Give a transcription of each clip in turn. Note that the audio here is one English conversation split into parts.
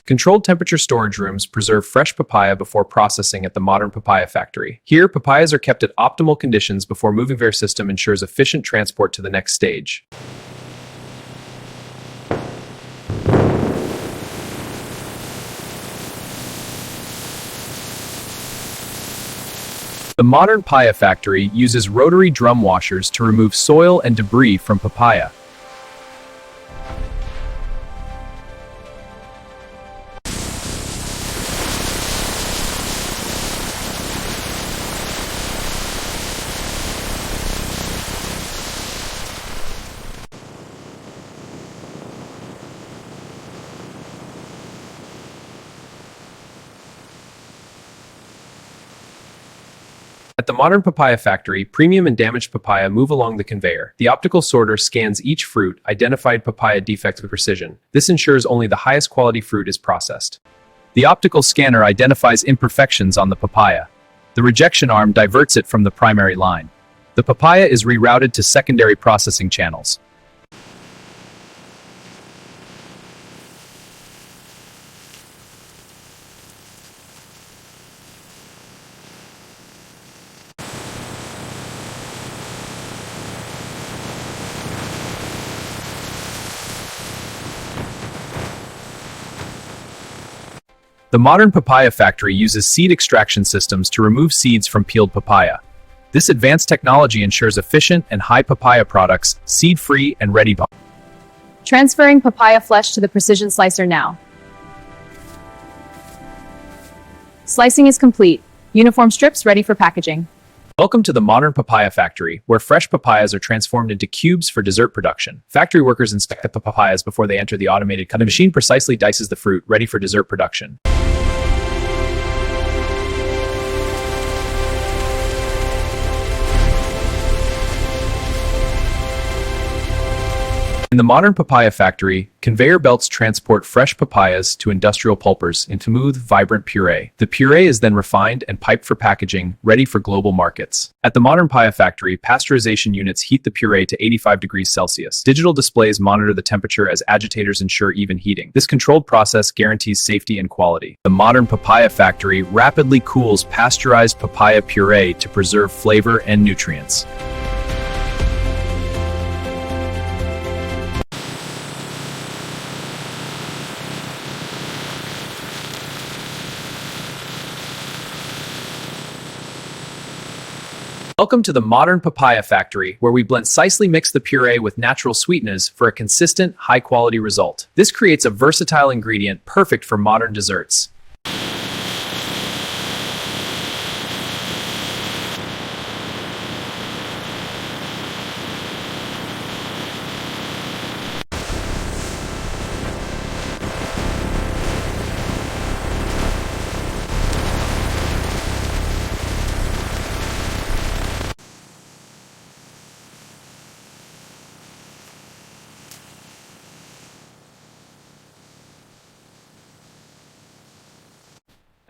Controlled temperature storage rooms preserve fresh papaya before processing at the modern papaya factory. Here, papayas are kept at optimal conditions before moving. Their system ensures efficient transport to the next stage. The modern papaya factory uses rotary drum washers to remove soil and debris from papaya. At the modern papaya factory, premium and damaged papaya move along the conveyor. The optical sorter scans each fruit, identified papaya defects with precision. This ensures only the highest quality fruit is processed. The optical scanner identifies imperfections on the papaya. The rejection arm diverts it from the primary line. The papaya is rerouted to secondary processing channels. The modern papaya factory uses seed extraction systems to remove seeds from peeled papaya. This advanced technology ensures efficient and high papaya products, seed-free and ready. Transferring papaya flesh to the precision slicer now. Slicing is complete. Uniform strips ready for packaging. Welcome to the modern papaya factory, where fresh papayas are transformed into cubes for dessert production. Factory workers inspect the papayas before they enter the automated cutting machine. Precisely dices the fruit, ready for dessert production. In the modern papaya factory, conveyor belts transport fresh papayas to industrial pulpers into smooth, vibrant puree. The puree is then refined and piped for packaging, ready for global markets. At the modern papaya factory, pasteurization units heat the puree to 85 degrees Celsius. Digital displays monitor the temperature as agitators ensure even heating. This controlled process guarantees safety and quality. The modern papaya factory rapidly cools pasteurized papaya puree to preserve flavor and nutrients. Welcome to the modern papaya factory, where we precisely mix the puree with natural sweeteners for a consistent, high-quality result. This creates a versatile ingredient perfect for modern desserts.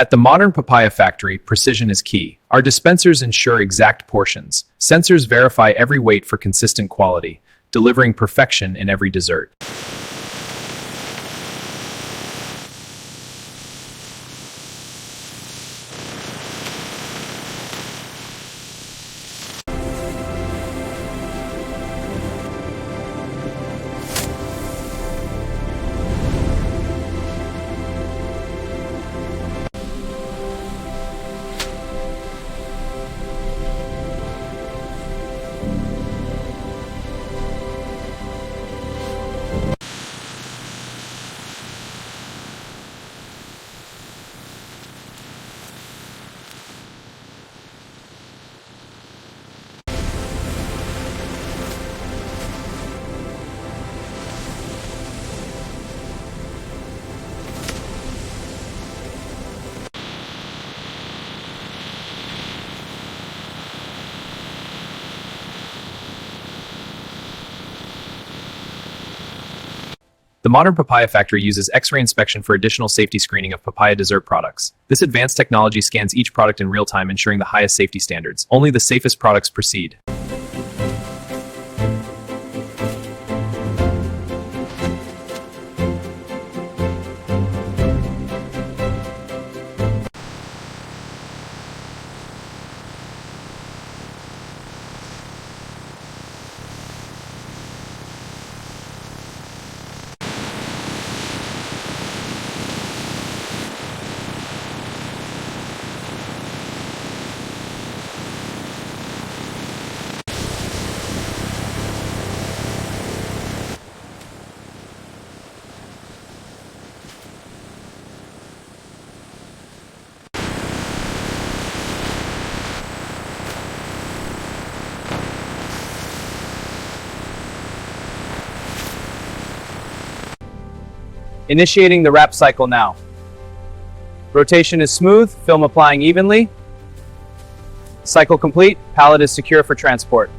At the modern papaya factory, precision is key. Our dispensers ensure exact portions. Sensors verify every weight for consistent quality, delivering perfection in every dessert. The modern papaya factory uses X-ray inspection for additional safety screening of papaya dessert products. This advanced technology scans each product in real time, ensuring the highest safety standards. Only the safest products proceed. Initiating the wrap cycle now. Rotation is smooth, film applying evenly. Cycle complete, pallet is secure for transport.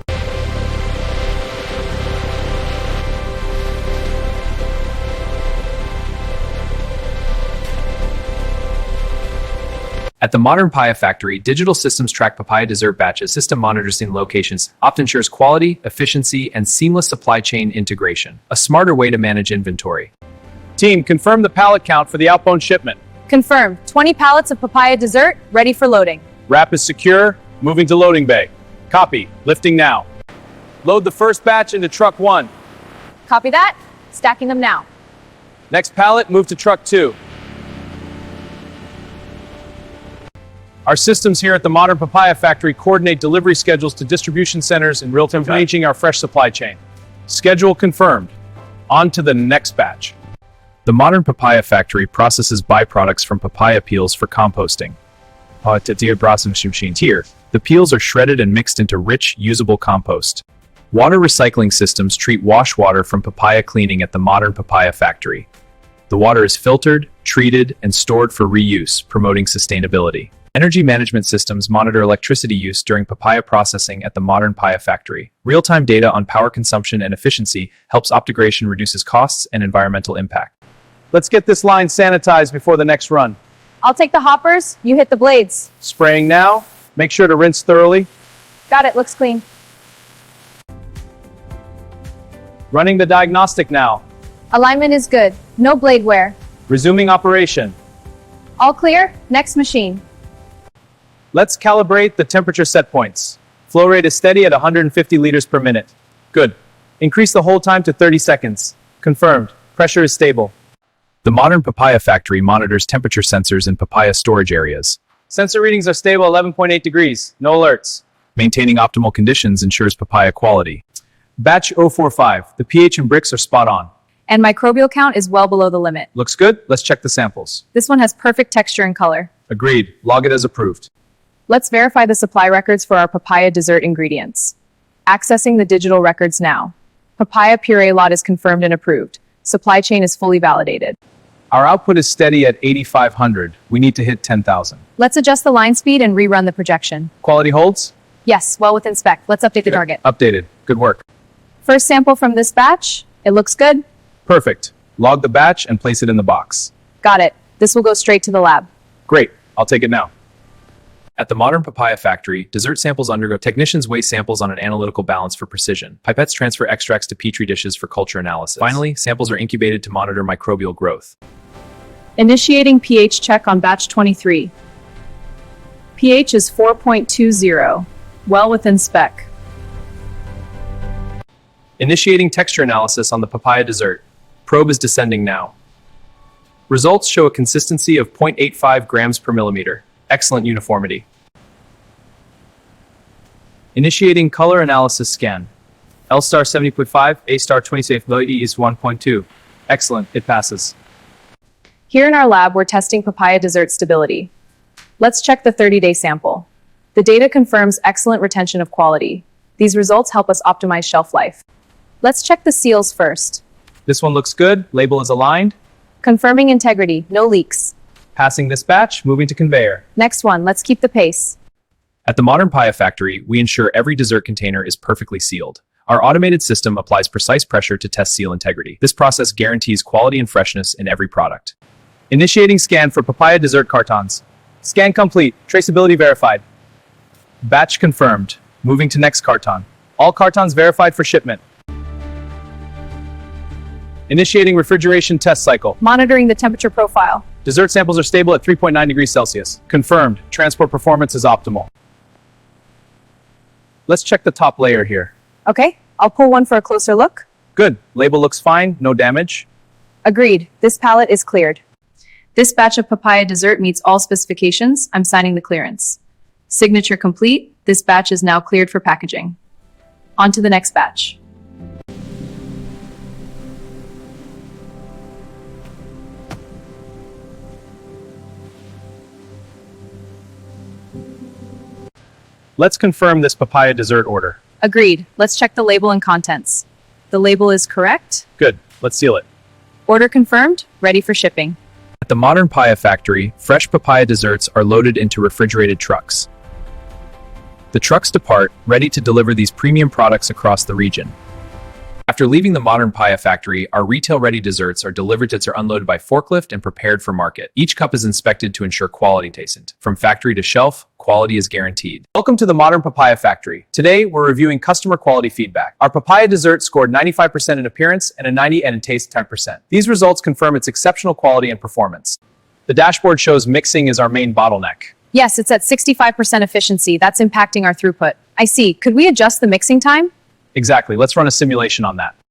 At the modern Papaya factory, digital systems track papaya dessert batches. System monitors in locations, often ensures quality, efficiency, and seamless supply chain integration. A smarter way to manage inventory. Team, confirm the pallet count for the outbound shipment. Confirmed. 20 pallets of papaya dessert ready for loading. Wrap is secure, moving to loading bay. Copy, lifting now. Load the first batch into truck 1. Copy that. Stacking them now. Next pallet, move to truck 2. Our systems here at the modern Papaya factory coordinate delivery schedules to distribution centers in real time, managing our fresh supply chain. Schedule confirmed. On to the next batch. The modern Papaya factory processes byproducts from papaya peels for composting. Here, the peels are shredded and mixed into rich, usable compost. Water recycling systems treat wash water from papaya cleaning at the modern Papaya factory. The water is filtered, treated, and stored for reuse, promoting sustainability. Energy management systems monitor electricity use during papaya processing at the modern Papaya factory. Real-time data on power consumption and efficiency helps optimization, reduces costs and environmental impact. Let's get this line sanitized before the next run. I'll take the hoppers, you hit the blades. Spraying now. Make sure to rinse thoroughly. Got it, looks clean. Running the diagnostic now. Alignment is good, no blade wear. Resuming operation. All clear, next machine. Let's calibrate the temperature set points. Flow rate is steady at 150 liters per minute. Good. Increase the hold time to 30 seconds. Confirmed. Pressure is stable. The modern Papaya factory monitors temperature sensors in papaya storage areas. Sensor readings are stable 11.8 degrees. No alerts. Maintaining optimal conditions ensures papaya quality. Batch 045. The pH and bricks are spot on. And microbial count is well below the limit. Looks good. Let's check the samples. This one has perfect texture and color. Agreed. Log it as approved. Let's verify the supply records for our papaya dessert ingredients. Accessing the digital records now. Papaya puree lot is confirmed and approved. Supply chain is fully validated. Our output is steady at 8,500. We need to hit 10,000. Let's adjust the line speed and rerun the projection. Quality holds? Yes, well within spec. Let's update the target. Updated. Good work. First sample from this batch. It looks good. Perfect. Log the batch and place it in the box. Got it. This will go straight to the lab. Great. I'll take it now. At the modern Papaya factory, dessert samples undergo technicians weigh samples on an analytical balance for precision. Pipettes transfer extracts to petri dishes for culture analysis. Finally, samples are incubated to monitor microbial growth. Initiating pH check on batch 23. pH is 4.20, well within spec. Initiating texture analysis on the papaya dessert. Probe is descending now. Results show a consistency of 0.85 grams per millimeter. Excellent uniformity. Initiating color analysis scan. L star 70.5, A star 26, validity is 1.2. Excellent, it passes. Here in our lab, we're testing papaya dessert stability. Let's check the 30-day sample. The data confirms excellent retention of quality. These results help us optimize shelf life. Let's check the seals first. This one looks good, label is aligned. Confirming integrity, no leaks. Passing this batch, moving to conveyor. Next one, let's keep the pace. At the modern Papaya factory, we ensure every dessert container is perfectly sealed. Our automated system applies precise pressure to test seal integrity. This process guarantees quality and freshness in every product. Initiating scan for papaya dessert cartons. Scan complete, traceability verified. Batch confirmed, moving to next carton. All cartons verified for shipment. Initiating refrigeration test cycle. Monitoring the temperature profile. Dessert samples are stable at 3.9 degrees Celsius. Confirmed. Transport performance is optimal. Let's check the top layer here. Okay, I'll pull one for a closer look. Good. Label looks fine. No damage. Agreed. This pallet is cleared. This batch of papaya dessert meets all specifications. I'm signing the clearance. Signature complete. This batch is now cleared for packaging. On to the next batch. Let's confirm this papaya dessert order. Agreed. Let's check the label and contents. The label is correct. Good. Let's seal it. Order confirmed, ready for shipping. At the modern Papaya factory, fresh papaya desserts are loaded into refrigerated trucks. The trucks depart, ready to deliver these premium products across the region. After leaving the modern Papaya factory, our retail-ready desserts are delivered to or unloaded by forklift and prepared for market. Each cup is inspected to ensure quality taste. From factory to shelf, quality is guaranteed. Welcome to the modern Papaya factory. Today, we're reviewing customer quality feedback. Our papaya dessert scored 95% in appearance and a 90% in taste 10%. These results confirm its exceptional quality and performance. The dashboard shows mixing is our main bottleneck. Yes, it's at 65% efficiency. That's impacting our throughput. I see. Could we adjust the mixing time? Exactly. Let's run a simulation on that.